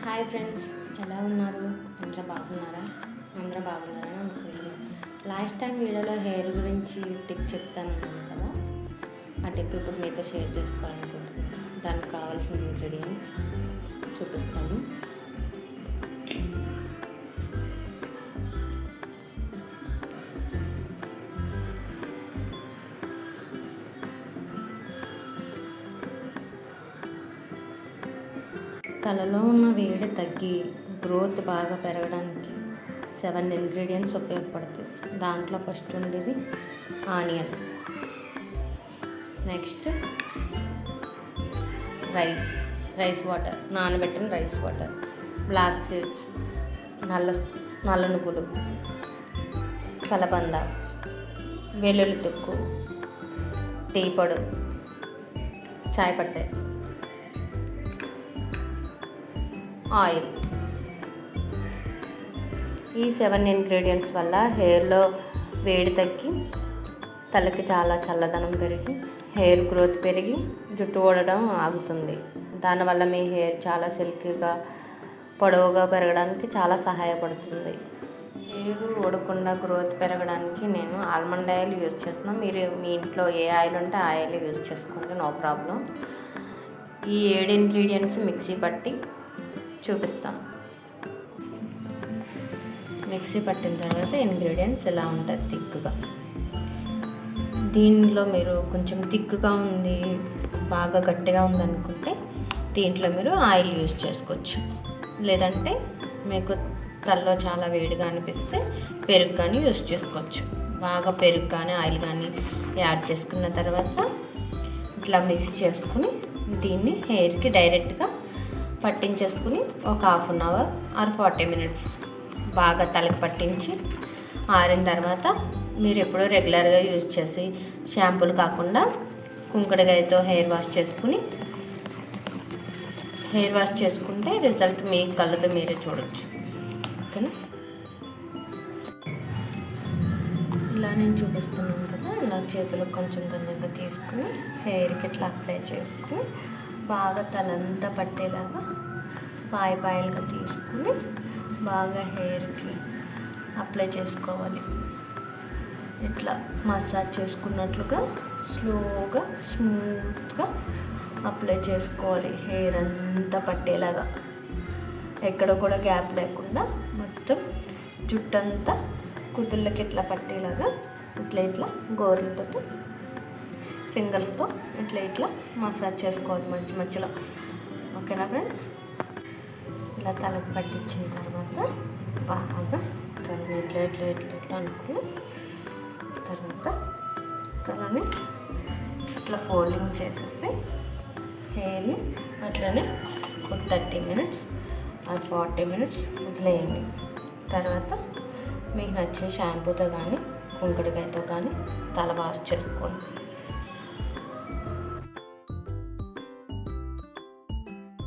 Hi friends, ఎలా ఉన్నారు? అందరూ బాగున్నారా? అందరూ బాగున్నారని అనుకుంటున్నాను. లాస్ట్ టైం వీడియోలో హెయిర్ గురించి టిప్ చెప్తానన్నాను కదా, ఆ టిప్ ఇప్పుడు మీతో షేర్ చేసుకోవాలనుకుంటున్నాను. దానికి కావాల్సిన ఇంగ్రీడియంట్స్ చూపిస్తాను. తలలో ఉన్న వేడి తగ్గి గ్రోత్ బాగా పెరగడానికి 7 ఇంగ్రీడియంట్స్ ఉపయోగపడతాయి. దాంట్లో ఫస్ట్ ఉండేది ఆనియన్, నెక్స్ట్ రైస్ వాటర్, నానబెట్టిన రైస్ వాటర్, బ్లాక్ సీడ్స్, నల్ల నువ్వులు, కలబంద, వెల్లుల్లి తొక్కు, టీ పొడి, చాయ్ పట్టే, ఆయిల్. ఈ 7 ఇంగ్రీడియంట్స్ వల్ల హెయిర్లో వేడి తగ్గి తలకి చాలా చల్లదనం పెరిగి హెయిర్ గ్రోత్ పెరిగి జుట్టు ఊడడం ఆగుతుంది. దానివల్ల మీ హెయిర్ చాలా సిల్కీగా పొడవుగా పెరగడానికి చాలా సహాయపడుతుంది. హెయిర్ ఊడకుండా గ్రోత్ పెరగడానికి నేను ఆల్మండ్ ఆయిల్ యూజ్ చేస్తున్నాను. మీరు మీ ఇంట్లో ఏ ఆయిల్ ఉంటే ఆ ఆయిల్ యూజ్ చేసుకోండి, నో ప్రాబ్లం. ఈ 7 ఇంగ్రీడియంట్స్ మిక్సీ పట్టి చూపిస్తాం. మిక్సీ పట్టిన తర్వాత ఇంగ్రీడియంట్స్ ఇలా ఉంటుంది థిక్గా. దీనిలో మీరు కొంచెం థిక్గా ఉంది, బాగా గట్టిగా ఉందనుకుంటే దీంట్లో మీరు ఆయిల్ యూజ్ చేసుకోవచ్చు. లేదంటే మీకు తలలో చాలా వేడిగా అనిపిస్తే పెరుగు కానీ యూజ్ చేసుకోవచ్చు. బాగా పెరుగు కానీ ఆయిల్ కానీ యాడ్ చేసుకున్న తర్వాత ఇట్లా మిక్స్ చేసుకుని దీన్ని హెయిర్కి డైరెక్ట్గా పట్టించేసుకుని ఒక 1/2 అవర్ ఆర్ 40 మినిట్స్ బాగా తలకి పట్టించి ఆరిన తర్వాత మీరు ఎప్పుడూ రెగ్యులర్గా యూజ్ చేసి షాంపూలు కాకుండా కుంకుడుకాయతో హెయిర్ వాష్ చేసుకుంటే రిజల్ట్ మీ కళ్ళతో మీరే చూడొచ్చు. ఓకేనా? ఇలా నేను చూపిస్తున్నాను కదా, ఇలా చేతులు కొంచెం కొంచెంగా తీసుకుని హెయిర్కి ఇట్లా అప్లై చేసుకుని బాగా తలంతా పట్టేలాగా పాయలుగా తీసుకుని బాగా హెయిర్కి అప్లై చేసుకోవాలి. ఇట్లా మసాజ్ చేసుకున్నట్లుగా స్లోగా స్మూత్గా అప్లై చేసుకోవాలి. హెయిర్ అంతా పట్టేలాగా, ఎక్కడ కూడా గ్యాప్ లేకుండా మొత్తం జుట్టంతా కుదుళ్ళకి ఇట్లా పట్టేలాగా ఇట్లా గోర్లతో ఫింగర్స్తో ఇట్లా మసాజ్ చేసుకోవాలి మధ్యలో. ఓకేనా ఫ్రెండ్స్? ఇలా తలకు పట్టించిన తర్వాత బాగా తలని ఇట్లా అనుకుని తర్వాత తలని ఇట్లా ఫోల్డింగ్ చేసేసి హెయిర్ని అట్లనే ఒక 30 మినిట్స్ ఆర్ 40 మినిట్స్ వదిలేయండి. తర్వాత మీకు నచ్చిన షాంపూతో కానీ కుంకుడుకాయతో కానీ తల వాష్ చేసుకోండి.